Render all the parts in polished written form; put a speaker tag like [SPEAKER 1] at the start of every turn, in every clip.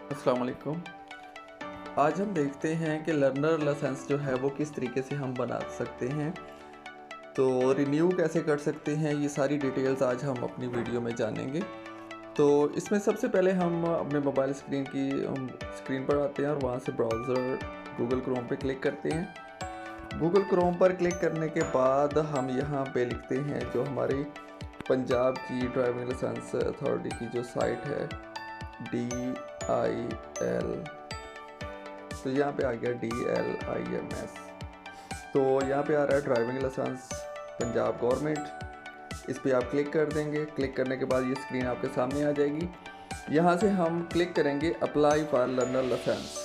[SPEAKER 1] अस्सलाम वालेकुम। आज हम देखते हैं कि लर्नर लाइसेंस जो है वो किस तरीके से हम बना सकते हैं, तो रिन्यू कैसे कर सकते हैं, ये सारी डिटेल्स आज हम अपनी वीडियो में जानेंगे। तो इसमें सबसे पहले हम अपने मोबाइल स्क्रीन पर आते हैं और वहाँ से ब्राउज़र गूगल क्रोम पे क्लिक करते हैं। गूगल क्रोम पर क्लिक करने के बाद हम यहाँ पे लिखते हैं जो हमारी पंजाब की ड्राइविंग लाइसेंस अथॉरिटी की जो साइट है DIL, तो यहाँ पे आ गया DLIMS। तो यहाँ पे आ रहा है ड्राइविंग लाइसेंस पंजाब गवर्नमेंट। इस पर आप क्लिक कर देंगे। क्लिक करने के बाद ये स्क्रीन आपके सामने आ जाएगी। यहाँ से हम क्लिक करेंगे अप्लाई फॉर लर्नर लाइसेंस।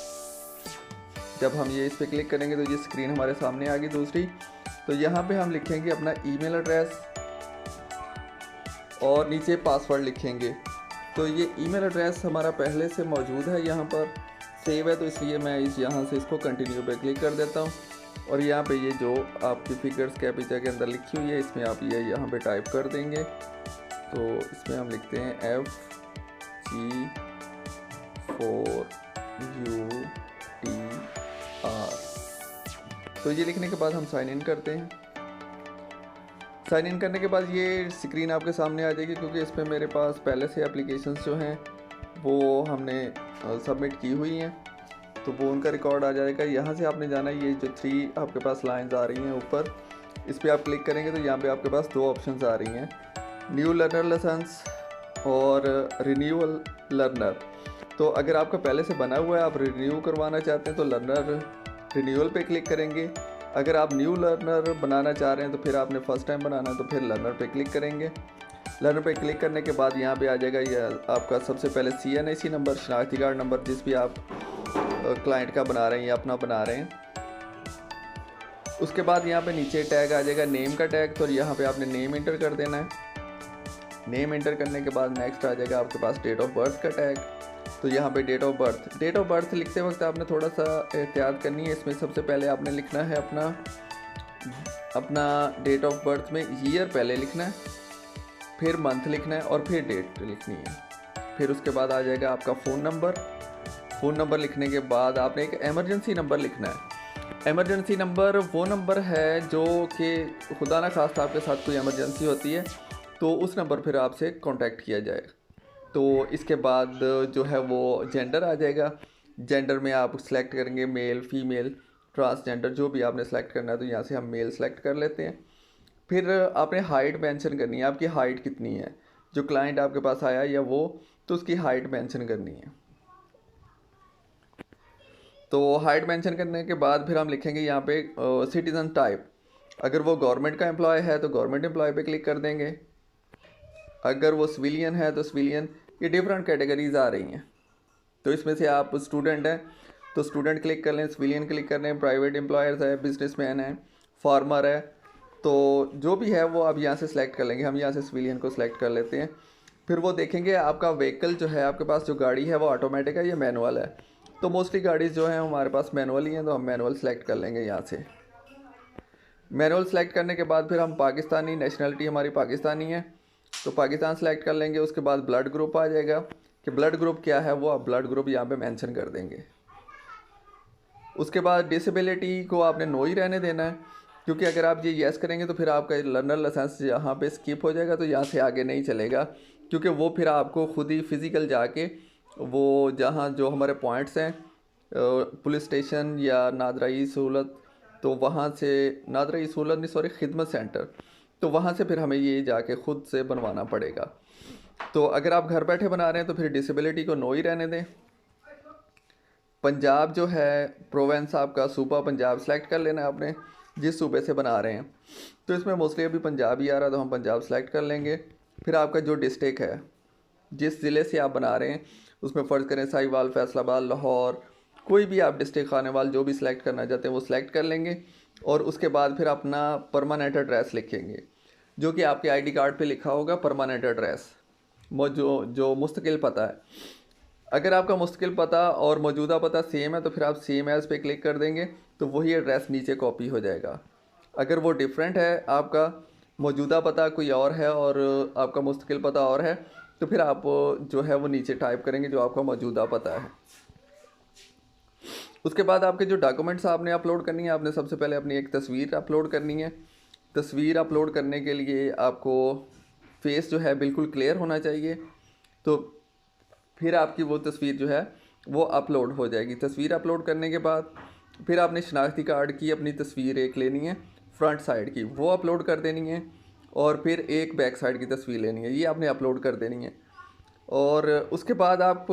[SPEAKER 1] जब हम ये इस पर क्लिक करेंगे तो ये स्क्रीन हमारे सामने आ गई दूसरी। तो यहाँ पे हम लिखेंगे अपना ईमेल एड्रेस और नीचे पासवर्ड लिखेंगे। तो ये ईमेल एड्रेस हमारा पहले से मौजूद है, यहाँ पर सेव है, तो इसलिए मैं यहाँ से इसको कंटिन्यू पे क्लिक कर देता हूँ। और यहाँ पे ये जो आपकी फिगर्स कैपिचा के अंदर लिखी हुई है, इसमें आप ये यहाँ पे टाइप कर देंगे। तो इसमें हम लिखते हैं FG4UTR। तो ये लिखने के बाद हम साइन इन करते हैं। साइन इन करने के बाद ये स्क्रीन आपके सामने आ जाएगी, क्योंकि इस पर मेरे पास पहले से एप्लीकेशंस जो हैं वो हमने सबमिट की हुई हैं, तो वो उनका रिकॉर्ड आ जाएगा। यहाँ से आपने जाना है, ये जो 3 आपके पास लाइंस आ रही हैं ऊपर, इस पर आप क्लिक करेंगे तो यहाँ पे आपके पास 2 ऑप्शंस आ रही हैं, न्यू लर्नर लाइसेंस और रिन्यूअल लर्नर। तो अगर आपका पहले से बना हुआ है, आप रिन्यू करवाना चाहते हैं तो लर्नर रिन्यूअल पे क्लिक करेंगे। अगर आप न्यू लर्नर बनाना चाह रहे हैं तो फिर आपने फ़र्स्ट टाइम बनाना है तो फिर लर्नर पे क्लिक करेंगे। लर्नर पे क्लिक करने के बाद यहाँ पे आ जाएगा ये आपका सबसे पहले CNIC नंबर, शनाख्ती कार्ड नंबर, जिस भी आप क्लाइंट का बना रहे हैं या अपना बना रहे हैं। उसके बाद यहाँ पे नीचे टैग आ जाएगा, नेम का टैग, तो यहाँ पे आपने नेम इंटर कर देना है। नेम इंटर करने के बाद नेक्स्ट आ जाएगा आपके पास डेट ऑफ बर्थ का टैग। तो यहाँ पे डेट ऑफ बर्थ लिखते वक्त आपने थोड़ा सा एहतियात करनी है। इसमें सबसे पहले आपने लिखना है अपना डेट ऑफ बर्थ में ईयर पहले लिखना है, फिर मंथ लिखना है और फिर डेट लिखनी है। फिर उसके बाद आ जाएगा आपका फ़ोन नंबर लिखने के बाद आपने एक एमरजेंसी नंबर लिखना है। एमरजेंसी नंबर वो नंबर है जो कि खुदा ना खास्ता आपके साथ कोई एमरजेंसी होती है तो उस नंबर फिर आपसे कांटेक्ट किया जाएगा। तो इसके बाद जो है वो जेंडर आ जाएगा। जेंडर में आप सेलेक्ट करेंगे मेल, फीमेल, ट्रांसजेंडर, जो भी आपने सेलेक्ट करना है। तो यहाँ से हम मेल सेलेक्ट कर लेते हैं। फिर आपने हाइट मेंशन करनी है, आपकी हाइट कितनी है, जो क्लाइंट आपके पास आया या वो, तो उसकी हाइट मेंशन करनी है। तो हाइट मेंशन करने के बाद फिर हम लिखेंगे यहाँ पे सिटीज़न टाइप। अगर वो गवर्नमेंट का एम्प्लॉय है तो गवर्नमेंट एम्प्लॉय पे क्लिक कर देंगे। अगर वो सिविलियन है तो सिविलियन। ये डिफरेंट कैटेगरीज आ रही हैं, तो इसमें से आप स्टूडेंट हैं तो स्टूडेंट क्लिक कर लें, सिविलियन क्लिक कर लें, प्राइवेट एम्प्लॉयर्स है, बिजनेसमैन है, फार्मर है, तो जो भी है वो आप यहाँ से सिलेक्ट कर लेंगे। हम यहाँ से सिविलियन को सिलेक्ट कर लेते हैं। फिर वो देखेंगे आपका व्हीकल जो है, आपके पास जो गाड़ी है वो ऑटोमेटिक है या मैनुअल है। तो मोस्टली गाड़ी जो है हमारे पास मैनुअल ही हैं, तो हम मैनुअल सेलेक्ट कर लेंगे। यहाँ से मैनुअल सेलेक्ट करने के बाद फिर हम पाकिस्तानी, नेशनलिटी हमारी पाकिस्तानी है तो पाकिस्तान सेलेक्ट कर लेंगे। उसके बाद ब्लड ग्रुप आ जाएगा कि ब्लड ग्रुप क्या है, वो आप ब्लड ग्रुप यहाँ पे मेंशन कर देंगे। उसके बाद डिसेबिलिटी को आपने नो ही रहने देना है, क्योंकि अगर आप ये येस करेंगे तो फिर आपका लर्नर लाइसेंस यहाँ पे स्किप हो जाएगा, तो यहाँ से आगे नहीं चलेगा, क्योंकि वो फिर आपको खुद ही फिज़िकल जाके वो जहाँ जो हमारे पॉइंट्स हैं पुलिस स्टेशन या नादराई सहूलत, तो वहाँ से नादराई सहूलत नहीं, सॉरी, खिदमत सेंटर, तो वहाँ से फिर हमें ये जाके ख़ुद से बनवाना पड़ेगा। तो अगर आप घर बैठे बना रहे हैं तो फिर डिसेबिलिटी को नो ही रहने दें। पंजाब जो है प्रोवेंस, आपका सूबा पंजाब सेलेक्ट कर लेना है आपने, जिस सूबे से बना रहे हैं। तो इसमें मोस्टली अभी पंजाब ही आ रहा है तो हम पंजाब सेलेक्ट कर लेंगे। फिर आपका जो डिस्ट्रिक्ट है, जिस ज़िले से आप बना रहे हैं, उसमें फ़र्ज़ करें साहिवाल, फैसलाबाद, लाहौर, कोई भी आप डिस्ट्रिक्ट खानेवाल जो भी सिलेक्ट करना चाहते हैं वो सिलेक्ट कर लेंगे। और उसके बाद फिर अपना परमानेंट एड्रेस लिखेंगे, जो कि आपके आईडी कार्ड पे लिखा होगा परमानेंट एड्रेस, जो मुस्तकिल पता है। अगर आपका मुस्तकिल पता और मौजूदा पता सेम है तो फिर आप सेम एज़ पे क्लिक कर देंगे, तो वही एड्रेस नीचे कॉपी हो जाएगा। अगर वो डिफरेंट है, आपका मौजूदा पता कोई और है और आपका मुस्तकिल पता और है, तो फिर आप जो है वो नीचे टाइप करेंगे जो आपका मौजूदा पता है। उसके बाद आपके जो डॉक्यूमेंट्स आपने अपलोड करनी है, आपने सबसे पहले अपनी एक तस्वीर अपलोड करनी है। तस्वीर अपलोड करने के लिए आपको फेस जो है बिल्कुल क्लियर होना चाहिए, तो फिर आपकी वो तस्वीर जो है वो अपलोड हो जाएगी। तस्वीर अपलोड करने के बाद फिर आपने शनाख्ती कार्ड की अपनी तस्वीर एक लेनी है फ्रंट साइड की, वो अपलोड कर देनी है, और फिर एक बैक साइड की तस्वीर लेनी है, ये आपने अपलोड कर देनी है। और उसके बाद आप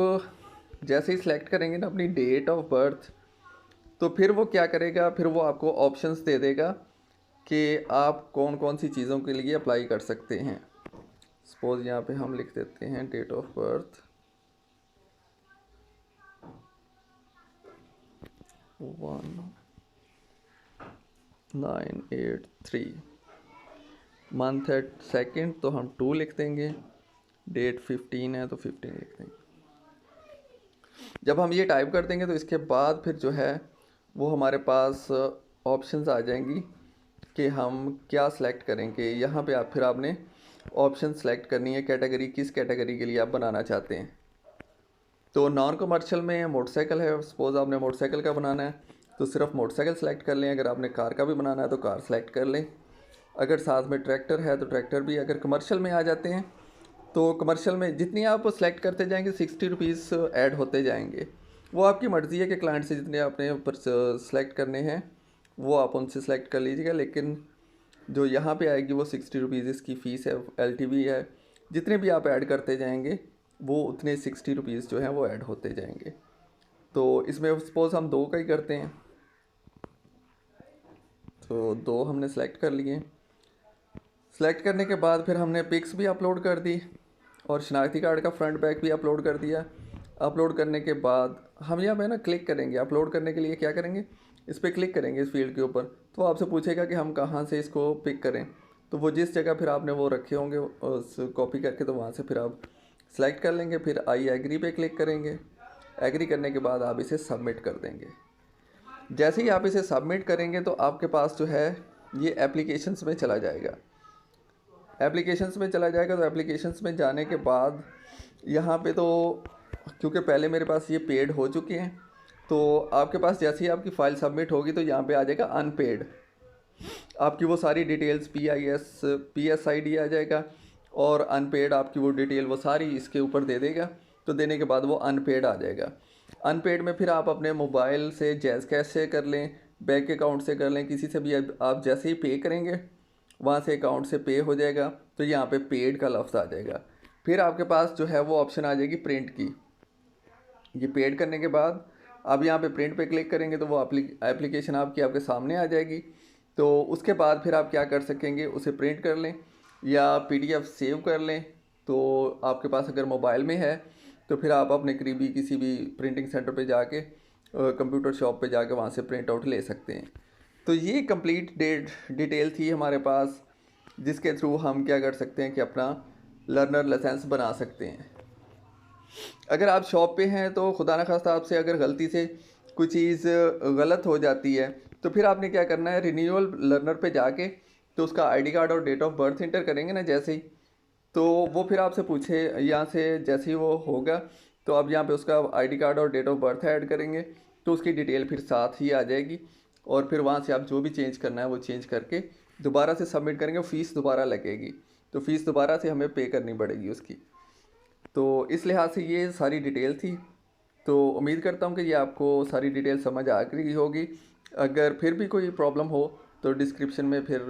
[SPEAKER 1] जैसे ही सिलेक्ट करेंगे ना अपनी डेट ऑफ बर्थ, तो फिर वो क्या करेगा, फिर वो आपको ऑप्शंस दे देगा कि आप कौन कौन सी चीज़ों के लिए अप्लाई कर सकते हैं। सपोज़ यहाँ पे हम लिख देते हैं डेट ऑफ बर्थ 1983, मंथ है 2, तो हम 2 लिख देंगे, डेट 15 है तो 15 लिख देंगे। जब हम ये टाइप कर देंगे तो इसके बाद फिर जो है वो हमारे पास ऑप्शंस आ जाएंगी कि हम क्या सिलेक्ट करेंगे। यहाँ पे आप फिर आपने ऑप्शन सेलेक्ट करनी है, कैटेगरी किस कैटेगरी के लिए आप बनाना चाहते हैं। तो नॉन कमर्शियल में मोटरसाइकिल है, सपोज़ आपने मोटरसाइकिल का बनाना है तो सिर्फ मोटरसाइकिल सेलेक्ट कर लें। अगर आपने कार का भी बनाना है तो कार सेलेक्ट कर लें। अगर साथ में ट्रैक्टर है तो ट्रैक्टर भी। अगर कमर्शियल में आ जाते हैं तो कमर्शियल में जितनी आप सेलेक्ट करते जाएंगे 60 रुपीज़ ऐड होते जाएंगे। वो आपकी मर्ज़ी है कि क्लाइंट से जितने आपने ऊपर सेलेक्ट करने हैं वो आप उनसे सेलेक्ट कर लीजिएगा, लेकिन जो यहाँ पे आएगी वो 60 रुपीज़ इसकी फ़ीस है, LTV है। जितने भी आप ऐड करते जाएंगे वो उतने 60 रुपीज़ जो हैं वो ऐड होते जाएंगे। तो इसमें सपोज़ हम 2 का ही करते हैं, तो 2 हमने सेलेक्ट कर लिए। सेलेक्ट करने के बाद फिर हमने पिक्स भी अपलोड कर दी और शनाख्ती कार्ड का फ्रंट बैक भी अपलोड कर दिया। अपलोड करने के बाद हम यहाँ पे ना क्लिक करेंगे। अपलोड करने के लिए क्या करेंगे, इस पर क्लिक करेंगे इस फील्ड के ऊपर, तो आपसे पूछेगा कि हम कहाँ से इसको पिक करें। तो वो जिस जगह फिर आपने वो रखे होंगे उस कॉपी करके, तो वहाँ से फिर आप सेलेक्ट कर लेंगे। फिर आई एग्री पे क्लिक करेंगे। एग्री करने के बाद आप इसे सबमिट कर देंगे। जैसे ही आप इसे सबमिट करेंगे तो आपके पास जो है ये एप्लीकेशंस में चला जाएगा। एप्लीकेशंस में चला जाएगा तो एप्लीकेशंस में जाने के बाद यहाँ पे तो क्योंकि पहले मेरे पास ये पेड हो चुके हैं, तो आपके पास जैसे ही आपकी फ़ाइल सबमिट होगी तो यहाँ पे आ जाएगा अनपेड। आपकी वो सारी डिटेल्स PSID आ जाएगा और अनपेड आपकी वो डिटेल वो सारी इसके ऊपर दे देगा। तो देने के बाद वो अनपेड आ जाएगा। अनपेड में फिर आप अपने मोबाइल से जैज़ कैश से कर लें, बैंक अकाउंट से कर लें, किसी से भी आप जैसे ही पे करेंगे वहाँ से अकाउंट से पे हो जाएगा। तो यहाँ पे पेड का लफ्ज़ आ जाएगा। फिर आपके पास जो है वो ऑप्शन आ जाएगी प्रिंट की। ये पेड करने के बाद आप यहाँ पे प्रिंट पे क्लिक करेंगे तो वो एप्लीकेशन आपके सामने आ जाएगी। तो उसके बाद फिर आप क्या कर सकेंगे, उसे प्रिंट कर लें या PDF सेव कर लें। तो आपके पास अगर मोबाइल में है तो फिर आप अपने करीबी किसी भी प्रिंटिंग सेंटर पे जाके कंप्यूटर शॉप पे जाके वहाँ से प्रिंट आउट ले सकते हैं। तो ये कंप्लीट डिटेल थी हमारे पास, जिसके थ्रू हम क्या कर सकते हैं कि अपना लर्नर लाइसेंस बना सकते हैं। अगर आप शॉप पे हैं तो खुदा न खास्ता आपसे अगर गलती से कोई चीज़ गलत हो जाती है तो फिर आपने क्या करना है, रिन्यूअल लर्नर पे जाके तो उसका ID कार्ड और डेट ऑफ बर्थ इंटर करेंगे ना जैसे ही, तो वो फिर आपसे पूछे यहाँ से जैसे ही वो होगा तो आप यहाँ पे उसका ID कार्ड और डेट ऑफ बर्थ ऐड करेंगे तो उसकी डिटेल फिर साथ ही आ जाएगी। और फिर वहाँ से आप जो भी चेंज करना है वो चेंज करके दोबारा से सबमिट करेंगे। फ़ीस दोबारा लगेगी, तो फ़ीस दोबारा से हमें पे करनी पड़ेगी उसकी। तो इस लिहाज से ये सारी डिटेल थी। तो उम्मीद करता हूँ कि ये आपको सारी डिटेल समझ आ गई होगी। अगर फिर भी कोई प्रॉब्लम हो तो डिस्क्रिप्शन में फिर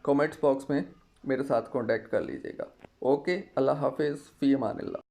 [SPEAKER 1] कमेंट्स बॉक्स में मेरे साथ कांटेक्ट कर लीजिएगा। ओके, अल्लाह हाफिज़, फ़ी अमानिल्लाह।